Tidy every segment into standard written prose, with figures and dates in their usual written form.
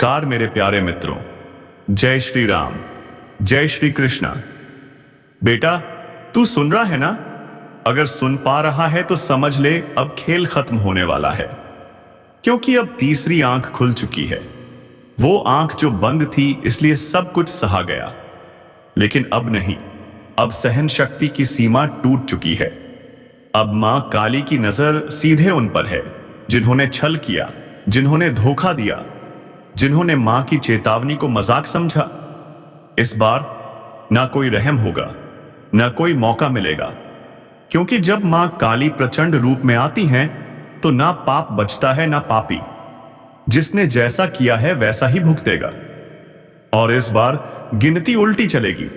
नमस्कार मेरे प्यारे मित्रों। जय श्री राम, जय श्री कृष्णा। बेटा, तू सुन रहा है ना? अगर सुन पा रहा है तो समझ ले अब खेल खत्म होने वाला है, क्योंकि अब तीसरी आंख खुल चुकी है। वो आंख जो बंद थी इसलिए सब कुछ सहा गया, लेकिन अब नहीं। अब सहन शक्ति की सीमा टूट चुकी है। अब मां काली की नजर सीधे उन पर है जिन्होंने छल किया, जिन्होंने धोखा दिया, जिन्होंने मां की चेतावनी को मजाक समझा। इस बार ना कोई रहम होगा, ना कोई मौका मिलेगा, क्योंकि जब मां काली प्रचंड रूप में आती हैं तो ना पाप बचता है ना पापी। जिसने जैसा किया है वैसा ही भुगतेगा। और इस बार गिनती उल्टी चलेगी।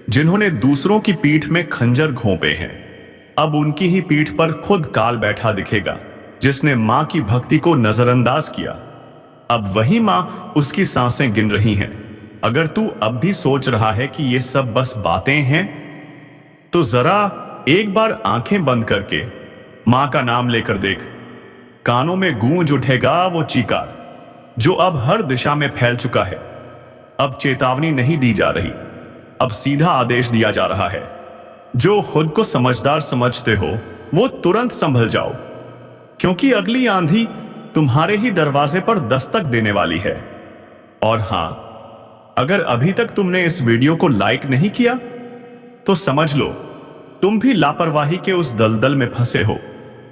जिन्होंने दूसरों की पीठ में खंजर घोंपे हैं, अब उनकी ही पीठ पर खुद काल बैठा दिखेगा। जिसने मां की भक्ति को नजरअंदाज किया, अब वही मां उसकी सांसें गिन रही हैं। अगर तू अब भी सोच रहा है कि ये सब बस बातें हैं, तो जरा एक बार आंखें बंद करके मां का नाम लेकर देख। कानों में गूंज उठेगा वो चीकार जो अब हर दिशा में फैल चुका है। अब चेतावनी नहीं दी जा रही, अब सीधा आदेश दिया जा रहा है। जो खुद को समझदार समझते हो वो तुरंत संभल जाओ, क्योंकि अगली आंधी तुम्हारे ही दरवाजे पर दस्तक देने वाली है। और हां, अगर अभी तक तुमने इस वीडियो को लाइक नहीं किया तो समझ लो तुम भी लापरवाही के उस दलदल में फंसे हो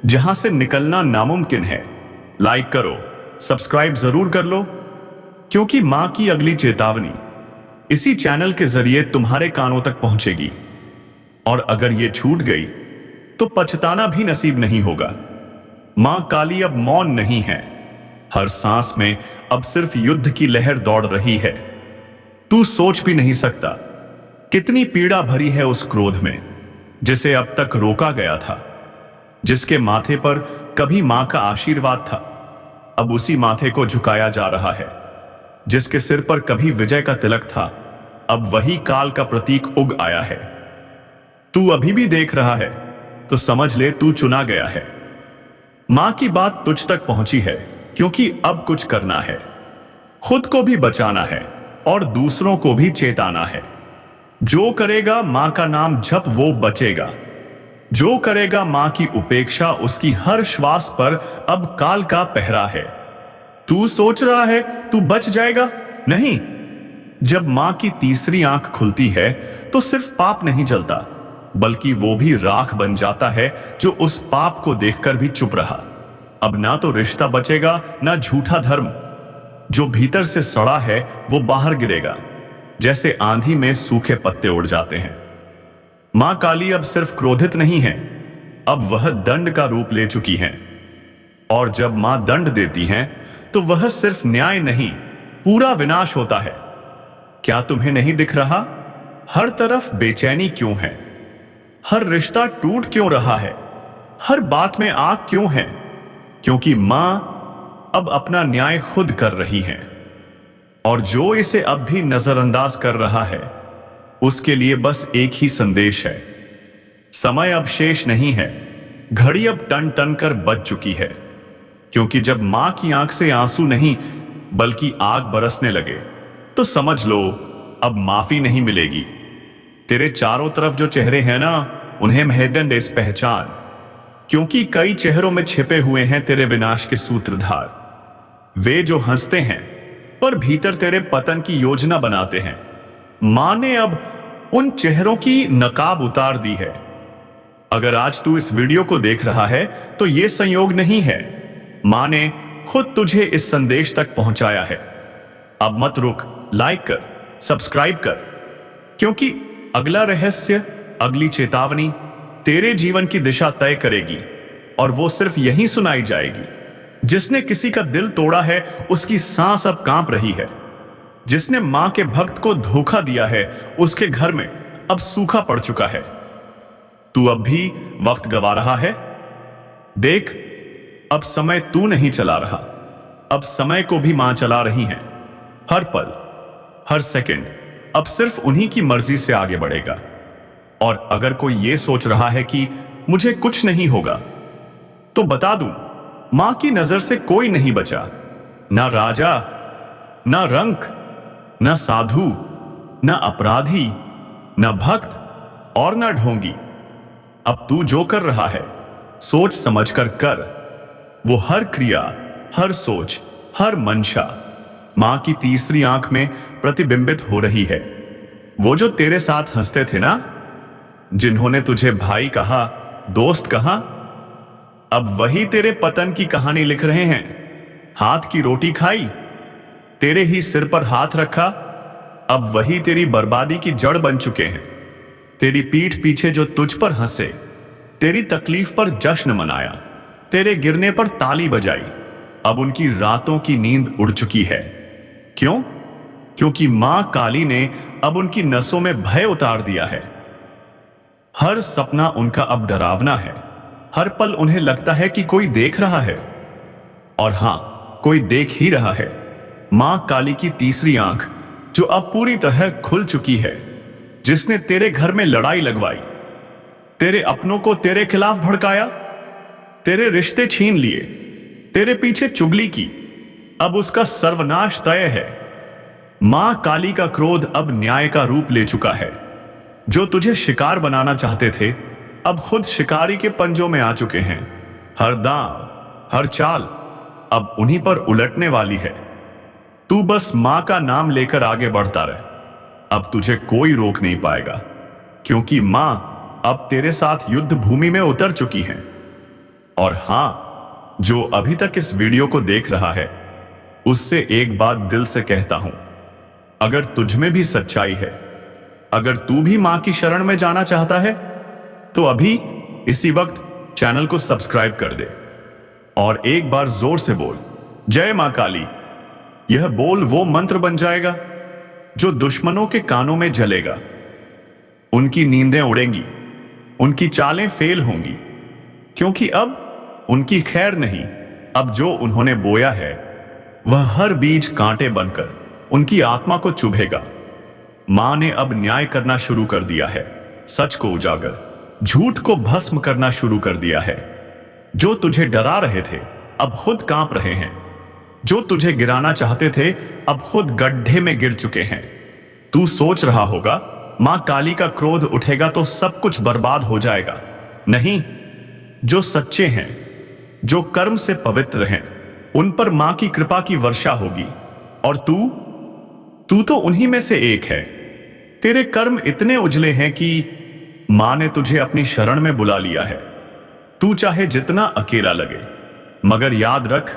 जहां से निकलना नामुमकिन है। लाइक करो, सब्सक्राइब जरूर कर लो, क्योंकि मां की अगली चेतावनी इसी चैनल के जरिए तुम्हारे कानों तक पहुंचेगी। और अगर ये छूट गई तो पछताना भी नसीब नहीं होगा। मां काली अब मौन नहीं है। हर सांस में अब सिर्फ युद्ध की लहर दौड़ रही है। तू सोच भी नहीं सकता कितनी पीड़ा भरी है उस क्रोध में जिसे अब तक रोका गया था। जिसके माथे पर कभी मां का आशीर्वाद था, अब उसी माथे को झुकाया जा रहा है। जिसके सिर पर कभी विजय का तिलक था, अब वही काल का प्रतीक उग आया है। तू अभी भी देख रहा है तो समझ ले तू चुना गया है। मां की बात तुझ तक पहुंची है, क्योंकि अब कुछ करना है। खुद को भी बचाना है और दूसरों को भी चेताना है। जो करेगा मां का नाम जप वो बचेगा। जो करेगा मां की उपेक्षा उसकी हर श्वास पर अब काल का पहरा है। तू सोच रहा है तू बच जाएगा? नहीं। जब मां की तीसरी आंख खुलती है तो सिर्फ पाप नहीं जलता, बल्कि वो भी राख बन जाता है जो उस पाप को देखकर भी चुप रहा। अब ना तो रिश्ता बचेगा ना झूठा धर्म। जो भीतर से सड़ा है वो बाहर गिरेगा, जैसे आंधी में सूखे पत्ते उड़ जाते हैं। मां काली अब सिर्फ क्रोधित नहीं है, अब वह दंड का रूप ले चुकी हैं। और जब मां दंड देती हैं तो वह सिर्फ न्याय नहीं, पूरा विनाश होता है। क्या तुम्हें नहीं दिख रहा? हर तरफ बेचैनी क्यों है? हर रिश्ता टूट क्यों रहा है? हर बात में आग क्यों है? क्योंकि मां अब अपना न्याय खुद कर रही है। और जो इसे अब भी नजरअंदाज कर रहा है उसके लिए बस एक ही संदेश है। समय अब शेष नहीं है। घड़ी अब टन टन कर बज चुकी है। क्योंकि जब मां की आंख से आंसू नहीं बल्कि आग बरसने लगे तो समझ लो अब माफी नहीं मिलेगी। तेरे चारों तरफ जो चेहरे हैं ना, उन्हें महदंडेस पहचान, क्योंकि कई चेहरों में छिपे हुए हैं तेरे विनाश के सूत्रधार। वे जो हंसते हैं पर भीतर तेरे पतन की योजना बनाते हैं। मां ने अब उन चेहरों की नकाब उतार दी है। अगर आज तू इस वीडियो को देख रहा है तो यह संयोग नहीं है, मां ने खुद तुझे इस संदेश तक पहुंचाया है। अब मत रुक, लाइक कर, सब्सक्राइब कर, क्योंकि अगला रहस्य, अगली चेतावनी तेरे जीवन की दिशा तय करेगी। और वो सिर्फ यही सुनाई जाएगी। जिसने किसी का दिल तोड़ा है उसकी सांस अब कांप रही है। जिसने मां के भक्त को धोखा दिया है उसके घर में अब सूखा पड़ चुका है। तू अब भी वक्त गवा रहा है? देख, अब समय तू नहीं चला रहा, अब समय को भी मां चला रही है। हर पल, हर सेकंड अब सिर्फ उन्हीं की मर्जी से आगे बढ़ेगा। और अगर कोई ये सोच रहा है कि मुझे कुछ नहीं होगा, तो बता दूं, मां की नजर से कोई नहीं बचा। ना राजा, ना रंक, न साधु, न अपराधी, न भक्त और न ढोंगी। अब तू जो कर रहा है सोच समझ कर कर। वो हर क्रिया, हर सोच, हर मंशा मां की तीसरी आंख में प्रतिबिंबित हो रही है। वो जो तेरे साथ हंसते थे ना, जिन्होंने तुझे भाई कहा, दोस्त कहा, अब वही तेरे पतन की कहानी लिख रहे हैं। हाथ की रोटी खाई, तेरे ही सिर पर हाथ रखा, अब वही तेरी बर्बादी की जड़ बन चुके हैं। तेरी पीठ पीछे जो तुझ पर हंसे, तेरी तकलीफ पर जश्न मनाया, तेरे गिरने पर ताली बजाई, अब उनकी रातों की नींद उड़ चुकी है। क्यों? क्योंकि मां काली ने अब उनकी नसों में भय उतार दिया है। हर सपना उनका अब डरावना है। हर पल उन्हें लगता है कि कोई देख रहा है। और हां, कोई देख ही रहा है। मां काली की तीसरी आंख जो अब पूरी तरह खुल चुकी है, जिसने तेरे घर में लड़ाई लगवाई, तेरे अपनों को तेरे खिलाफ भड़काया, तेरे रिश्ते छीन लिए, तेरे पीछे चुगली की, अब उसका सर्वनाश तय है। मां काली का क्रोध अब न्याय का रूप ले चुका है। जो तुझे शिकार बनाना चाहते थे, अब खुद शिकारी के पंजों में आ चुके हैं। हर दांव, हर चाल अब उन्हीं पर उलटने वाली है। तू बस मां का नाम लेकर आगे बढ़ता रहे। अब तुझे कोई रोक नहीं पाएगा, क्योंकि मां अब तेरे साथ युद्ध भूमि में उतर चुकी है। और हां, जो अभी तक इस वीडियो को देख रहा है, उससे एक बात दिल से कहता हूं, अगर तुझ में भी सच्चाई है, अगर तू भी मां की शरण में जाना चाहता है, तो अभी इसी वक्त चैनल को सब्सक्राइब कर दे और एक बार जोर से बोल, जय मां काली। यह बोल वो मंत्र बन जाएगा जो दुश्मनों के कानों में जलेगा। उनकी नींदें उड़ेंगी, उनकी चालें फेल होंगी, क्योंकि अब उनकी खैर नहीं। अब जो उन्होंने बोया है, वह हर बीज कांटे बनकर उनकी आत्मा को चुभेगा। मां ने अब न्याय करना शुरू कर दिया है। सच को उजागर, झूठ को भस्म करना शुरू कर दिया है। जो तुझे डरा रहे थे, अब खुद कांप रहे हैं। जो तुझे गिराना चाहते थे, अब खुद गड्ढे में गिर चुके हैं। तू सोच रहा होगा, मां काली का क्रोध उठेगा तो सब कुछ बर्बाद हो जाएगा। नहीं, जो सच्चे हैं, जो कर्म से पवित्र हैं, उन पर मां की कृपा की वर्षा होगी। और तू तो उन्हीं में से एक है। तेरे कर्म इतने उजले हैं कि मां ने तुझे अपनी शरण में बुला लिया है। तू चाहे जितना अकेला लगे, मगर याद रख,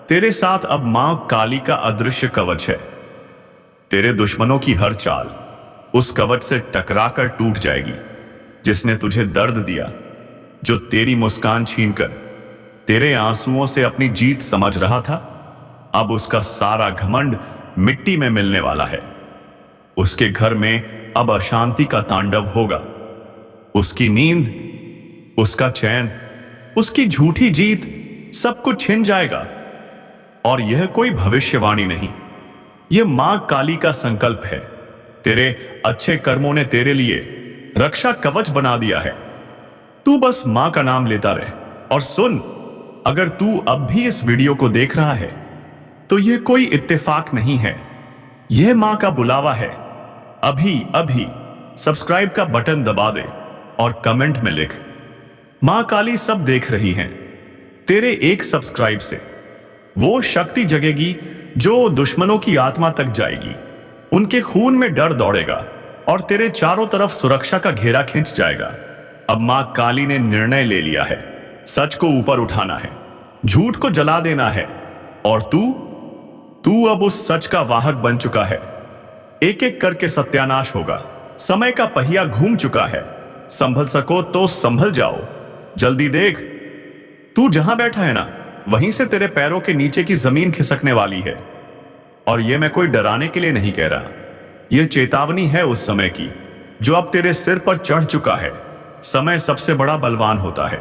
तेरे साथ अब मां काली का अदृश्य कवच है। तेरे दुश्मनों की हर चाल उस कवच से टकराकर टूट जाएगी। जिसने तुझे दर्द दिया, जो तेरी मुस्कान छीनकर तेरे आंसुओं से अपनी जीत समझ रहा था, अब उसका सारा घमंड मिट्टी में मिलने वाला है। उसके घर में अब अशांति का तांडव होगा। उसकी नींद, उसका चैन, उसकी झूठी जीत, सब कुछ छिन जाएगा। और यह कोई भविष्यवाणी नहीं, यह मां काली का संकल्प है। तेरे अच्छे कर्मों ने तेरे लिए रक्षा कवच बना दिया है। तू बस मां का नाम लेता रहे। और सुन, अगर तू अब भी इस वीडियो को देख रहा है, तो यह कोई इत्तेफाक नहीं है, यह मां का बुलावा है। अभी सब्सक्राइब का बटन दबा दे और कमेंट में लिख, मां काली सब देख रही हैं। तेरे एक सब्सक्राइब से वो शक्ति जगेगी जो दुश्मनों की आत्मा तक जाएगी। उनके खून में डर दौड़ेगा और तेरे चारों तरफ सुरक्षा का घेरा खिंच जाएगा। अब मां काली ने निर्णय ले लिया है। सच को ऊपर उठाना है, झूठ को जला देना है। और तू अब उस सच का वाहक बन चुका है। एक एक करके सत्यानाश होगा। समय का पहिया घूम चुका है। संभल सको तो संभल जाओ। जल्दी देख, तू जहां बैठा है ना, वहीं से तेरे पैरों के नीचे की जमीन खिसकने वाली है। और यह मैं कोई डराने के लिए नहीं कह रहा, यह चेतावनी है उस समय की जो अब तेरे सिर पर चढ़ चुका है। समय सबसे बड़ा बलवान होता है,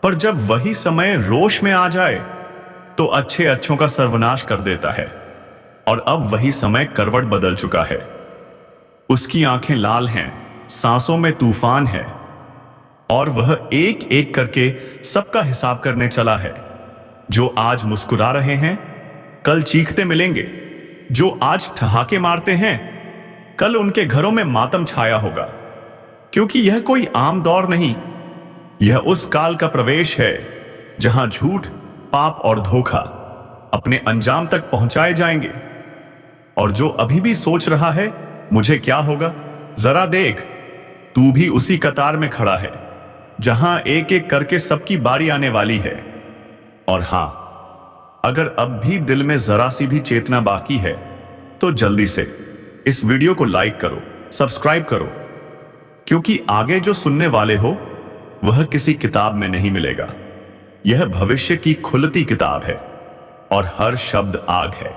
पर जब वही समय रोष में आ जाए तो अच्छे अच्छों का सर्वनाश कर देता है। और अब वही समय करवट बदल चुका है। उसकी आंखें लाल हैं, सांसों में तूफान है, और वह एक एक करके सबका हिसाब करने चला है। जो आज मुस्कुरा रहे हैं, कल चीखते मिलेंगे। जो आज ठहाके मारते हैं, कल उनके घरों में मातम छाया होगा, क्योंकि यह कोई आम दौर नहीं, यह उस काल का प्रवेश है जहां झूठ, पाप और धोखा अपने अंजाम तक पहुंचाए जाएंगे। और जो अभी भी सोच रहा है मुझे क्या होगा, जरा देख, तू भी उसी कतार में खड़ा है जहां एक एक करके सबकी बारी आने वाली है। और हां, अगर अब भी दिल में जरा सी भी चेतना बाकी है तो जल्दी से इस वीडियो को लाइक करो, सब्सक्राइब करो, क्योंकि आगे जो सुनने वाले हो वह किसी किताब में नहीं मिलेगा। यह भविष्य की खुलती किताब है और हर शब्द आग है।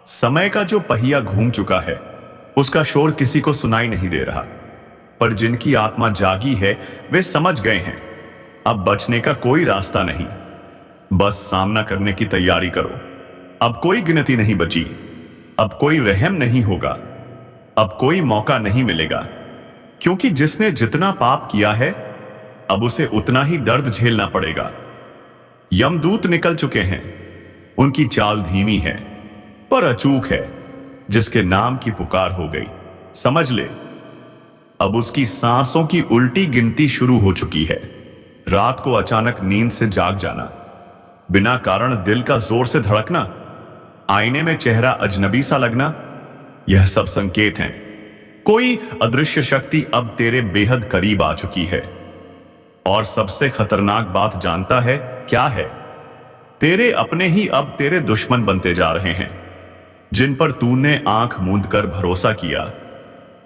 समय का जो पहिया घूम चुका है उसका शोर किसी को सुनाई नहीं दे रहा, पर जिनकी आत्मा जागी है वे समझ गए हैं अब बचने का कोई रास्ता नहीं, बस सामना करने की तैयारी करो। अब कोई गिनती नहीं बची, अब कोई रहम नहीं होगा, अब कोई मौका नहीं मिलेगा, क्योंकि जिसने जितना पाप किया है अब उसे उतना ही दर्द झेलना पड़ेगा। यमदूत निकल चुके हैं, उनकी चाल धीमी है पर अचूक है, जिसके नाम की पुकार हो गई समझ ले, अब उसकी सांसों की उल्टी गिनती शुरू हो चुकी है। रात को अचानक नींद से जाग जाना, बिना कारण दिल का जोर से धड़कना, आईने में चेहरा अजनबी सा लगना, यह सब संकेत हैं कोई अदृश्य शक्ति अब तेरे बेहद करीब आ चुकी है। और सबसे खतरनाक बात जानता है क्या है? तेरे अपने ही अब तेरे दुश्मन बनते जा रहे हैं। जिन पर तूने आंख मूंद कर भरोसा किया,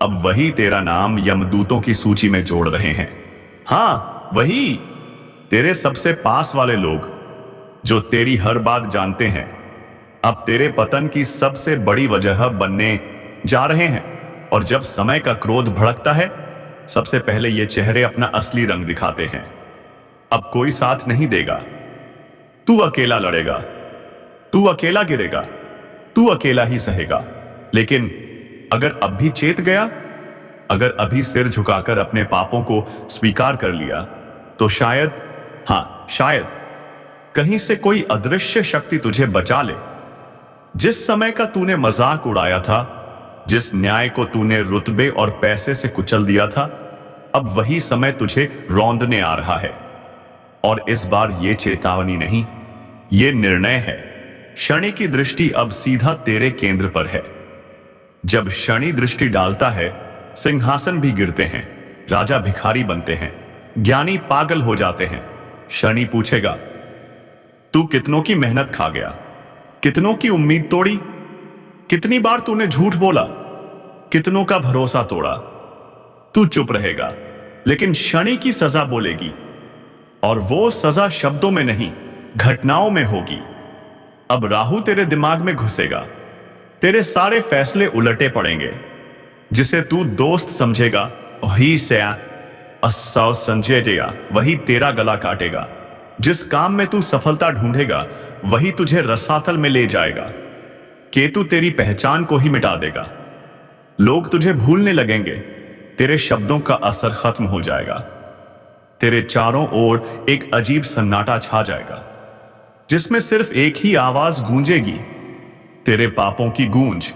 अब वही तेरा नाम यमदूतों की सूची में जोड़ रहे हैं। हां, वही तेरे सबसे पास वाले लोग जो तेरी हर बात जानते हैं, अब तेरे पतन की सबसे बड़ी वजह बनने जा रहे हैं। और जब समय का क्रोध भड़कता है, सबसे पहले ये चेहरे अपना असली रंग दिखाते हैं। अब कोई साथ नहीं देगा, तू अकेला लड़ेगा, तू अकेला गिरेगा, तू अकेला ही सहेगा। लेकिन अगर अब भी चेत गया, अगर अभी सिर झुकाकर अपने पापों को स्वीकार कर लिया, तो शायद, हां शायद, कहीं से कोई अदृश्य शक्ति तुझे बचा ले। जिस समय का तूने मजाक उड़ाया था, जिस न्याय को तूने रुतबे और पैसे से कुचल दिया था, अब वही समय तुझे रौंदने आ रहा है। और इस बार ये चेतावनी नहीं, ये निर्णय है। शनि की दृष्टि अब सीधा तेरे केंद्र पर है। जब शनि दृष्टि डालता है, सिंहासन भी गिरते हैं, राजा भिखारी बनते हैं, ज्ञानी पागल हो जाते हैं। शनि पूछेगा, तू कितनों की मेहनत खा गया, कितनों की उम्मीद तोड़ी, कितनी बार तूने झूठ बोला, कितनों का भरोसा तोड़ा। तू चुप रहेगा, लेकिन शनि की सजा बोलेगी, और वो सजा शब्दों में नहीं, घटनाओं में होगी। अब राहु तेरे दिमाग में घुसेगा, तेरे सारे फैसले उलटे पड़ेंगे। जिसे तू दोस्त समझेगा वही से संजय जया वही तेरा गला काटेगा। जिस काम में तू सफलता ढूंढेगा वही तुझे रसातल में ले जाएगा। केतु तेरी पहचान को ही मिटा देगा। लोग तुझे भूलने लगेंगे, तेरे शब्दों का असर खत्म हो जाएगा। तेरे चारों ओर एक अजीब सन्नाटा छा जाएगा, जिसमें सिर्फ एक ही आवाज गूंजेगी, तेरे पापों की गूंज।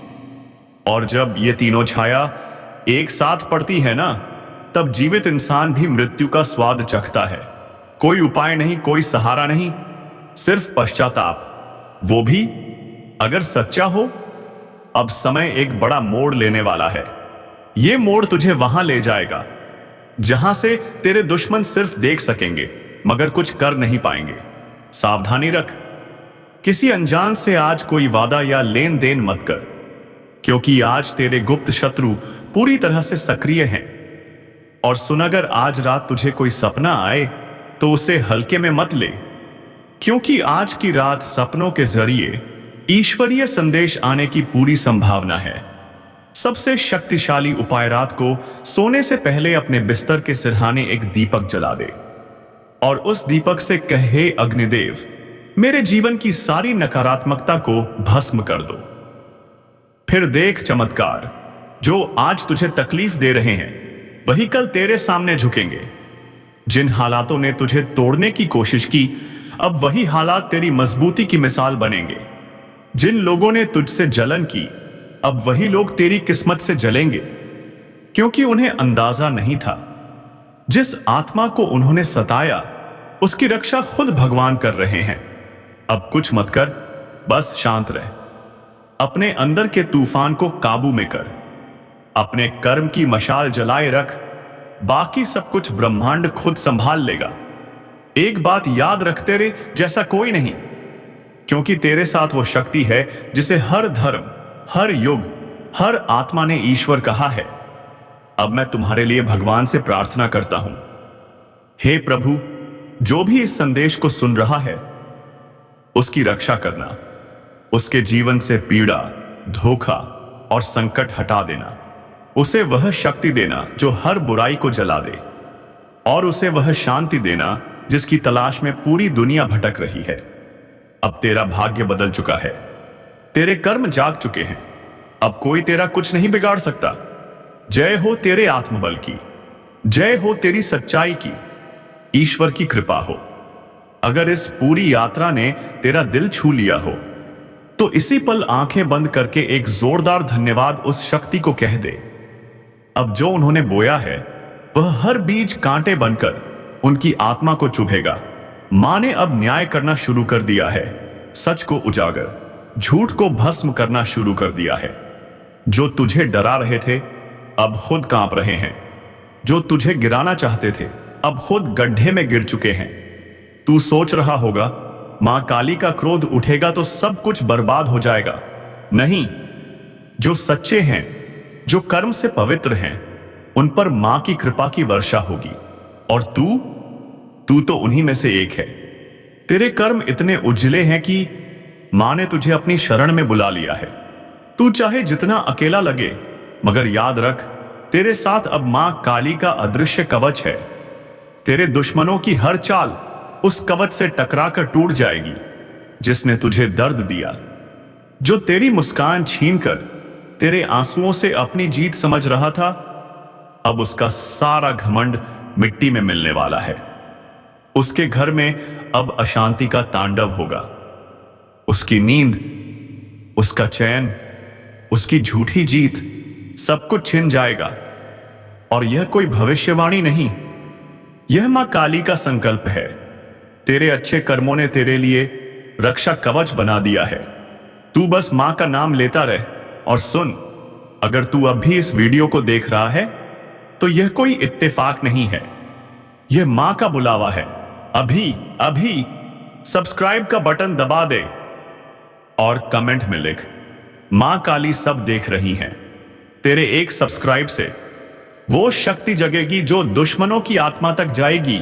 और जब ये तीनों छाया एक साथ पड़ती है ना, तब जीवित इंसान भी मृत्यु का स्वाद चखता है। कोई उपाय नहीं, कोई सहारा नहीं, सिर्फ पश्चाताप, वो भी अगर सच्चा हो। अब समय एक बड़ा मोड़ लेने वाला है। ये मोड़ तुझे वहां ले जाएगा जहां से तेरे दुश्मन सिर्फ देख सकेंगे मगर कुछ कर नहीं पाएंगे। सावधानी रख, किसी अनजान से आज कोई वादा या लेन देन मत कर, क्योंकि आज तेरे गुप्त शत्रु पूरी तरह से सक्रिय हैं। और सुन, अगर आज रात तुझे कोई सपना आए तो उसे हल्के में मत ले, क्योंकि आज की रात सपनों के जरिए ईश्वरीय संदेश आने की पूरी संभावना है। सबसे शक्तिशाली उपाय, रात को सोने से पहले अपने बिस्तर के सिरहाने एक दीपक जला दे और उस दीपक से कहे, अग्निदेव, मेरे जीवन की सारी नकारात्मकता को भस्म कर दो। फिर देख चमत्कार, जो आज तुझे तकलीफ दे रहे हैं वही कल तेरे सामने झुकेंगे। जिन हालातों ने तुझे तोड़ने की कोशिश की, अब वही हालात तेरी मजबूती की मिसाल बनेंगे। जिन लोगों ने तुझसे जलन की, अब वही लोग तेरी किस्मत से जलेंगे, क्योंकि उन्हें अंदाजा नहीं था। जिस आत्मा को उन्होंने सताया, उसकी रक्षा खुद भगवान कर रहे हैं। अब कुछ मत कर, बस शांत रह। अपने अंदर के तूफान को काबू में कर। अपने कर्म की मशाल जलाए रख। बाकी सब कुछ ब्रह्मांड खुद संभाल लेगा। एक बात याद रख, तेरे जैसा कोई नहीं, क्योंकि तेरे साथ वो शक्ति है जिसे हर धर्म, हर युग, हर आत्मा ने ईश्वर कहा है। अब मैं तुम्हारे लिए भगवान से प्रार्थना करता हूं। हे प्रभु, जो भी इस संदेश को सुन रहा है, उसकी रक्षा करना। उसके जीवन से पीड़ा, धोखा और संकट हटा देना। उसे वह शक्ति देना जो हर बुराई को जला दे, और उसे वह शांति देना जिसकी तलाश में पूरी दुनिया भटक रही है। अब तेरा भाग्य बदल चुका है। तेरे कर्म जाग चुके हैं। अब कोई तेरा कुछ नहीं बिगाड़ सकता। जय हो तेरे आत्मबल की, जय हो तेरी सच्चाई की, ईश्वर की कृपा हो। अगर इस पूरी यात्रा ने तेरा दिल छू लिया हो, तो इसी पल आंखें बंद करके एक जोरदार धन्यवाद उस शक्ति को कह दे। अब जो उन्होंने बोया है, वह हर बीज कांटे बनकर उनकी आत्मा को चुभेगा। मां ने अब न्याय करना शुरू कर दिया है। सच को उजागर, झूठ को भस्म करना शुरू कर दिया है। जो तुझे डरा रहे थे, अब खुद कांप रहे हैं। जो तुझे गिराना चाहते थे, अब खुद गड्ढे में गिर चुके हैं। तू सोच रहा होगा, मां काली का क्रोध उठेगा तो सब कुछ बर्बाद हो जाएगा। नहीं, जो सच्चे हैं, जो कर्म से पवित्र हैं, उन पर मां की कृपा की वर्षा होगी। और तू तो उन्हीं में से एक है। तेरे कर्म इतने उजले हैं कि मां ने तुझे अपनी शरण में बुला लिया है। तू चाहे जितना अकेला लगे, मगर याद रख, तेरे साथ अब मां काली का अदृश्य कवच है। तेरे दुश्मनों की हर चाल उस कवच से टकराकर टूट जाएगी जिसने तुझे दर्द दिया। जो तेरी मुस्कान छीनकर तेरे आंसुओं से अपनी जीत समझ रहा था, अब उसका सारा घमंड मिट्टी में मिलने वाला है। उसके घर में अब अशांति का तांडव होगा। उसकी नींद, उसका चैन, उसकी झूठी जीत, सब कुछ छिन जाएगा। और यह कोई भविष्यवाणी नहीं, यह मां काली का संकल्प है। तेरे अच्छे कर्मों ने तेरे लिए रक्षा कवच बना दिया है। तू बस मां का नाम लेता रह। और सुन, अगर तू अब भी इस वीडियो को देख रहा है, तो यह कोई इत्तेफाक नहीं है, यह मां का बुलावा है। अभी सब्सक्राइब का बटन दबा दे और कमेंट में लिख, मां काली सब देख रही हैं। तेरे एक सब्सक्राइब से वो शक्ति जगेगी जो दुश्मनों की आत्मा तक जाएगी।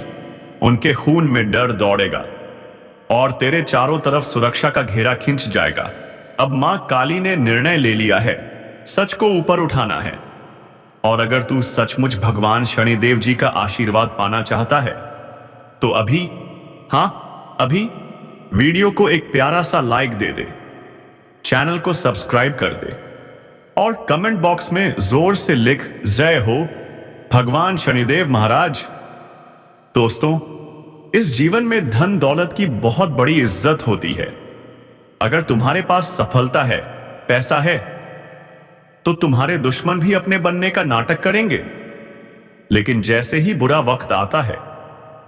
उनके खून में डर दौड़ेगा और तेरे चारों तरफ सुरक्षा का घेरा खिंच जाएगा। अब मां काली ने निर्णय ले लिया है, सच को ऊपर उठाना है। और अगर तू सचमुच भगवान शनिदेव जी का आशीर्वाद पाना चाहता है, तो अभी वीडियो को एक प्यारा सा लाइक दे दे, चैनल को सब्सक्राइब कर दे और कमेंट बॉक्स में जोर से लिख, जय हो भगवान शनिदेव महाराज। दोस्तों, इस जीवन में धन दौलत की बहुत बड़ी इज्जत होती है। अगर तुम्हारे पास सफलता है, पैसा है, तो तुम्हारे दुश्मन भी अपने बनने का नाटक करेंगे। लेकिन जैसे ही बुरा वक्त आता है,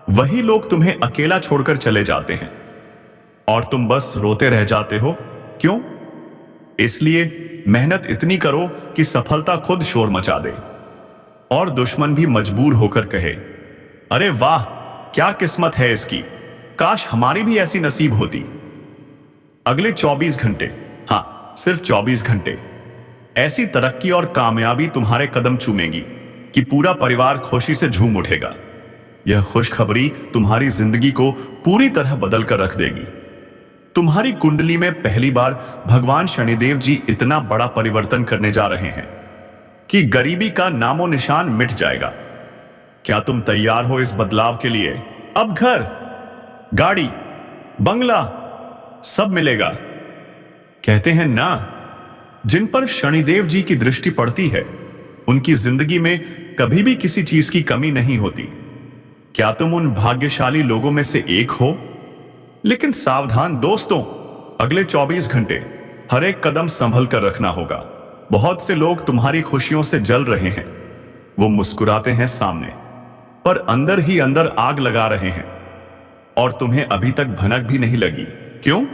वही लोग तुम्हें अकेला छोड़कर चले जाते हैं और तुम बस रोते रह जाते हो। क्यों? इसलिए मेहनत इतनी करो कि सफलता खुद शोर मचा दे और दुश्मन भी मजबूर होकर कहे, अरे वाह, क्या किस्मत है इसकी, काश हमारी भी ऐसी नसीब होती। अगले 24 घंटे, सिर्फ 24 घंटे ऐसी तरक्की और कामयाबी तुम्हारे कदम चूमेगी कि पूरा परिवार खुशी से झूम उठेगा। यह खुशखबरी तुम्हारी जिंदगी को पूरी तरह बदल कर रख देगी। तुम्हारी कुंडली में पहली बार भगवान शनिदेव जी इतना बड़ा परिवर्तन करने जा रहे हैं कि गरीबी का नामो निशान मिट जाएगा। क्या तुम तैयार हो इस बदलाव के लिए? अब घर, गाड़ी, बंगला सब मिलेगा। कहते हैं ना, जिन पर शनिदेव जी की दृष्टि पड़ती है, उनकी जिंदगी में कभी भी किसी चीज की कमी नहीं होती। क्या तुम उन भाग्यशाली लोगों में से एक हो? लेकिन सावधान दोस्तों, अगले 24 घंटे हर एक कदम संभल कर रखना होगा। बहुत से लोग तुम्हारी खुशियों से जल रहे हैं। वो मुस्कुराते हैं सामने, पर अंदर ही अंदर आग लगा रहे हैं। और तुम्हें अभी तक भनक भी नहीं लगी। क्यों?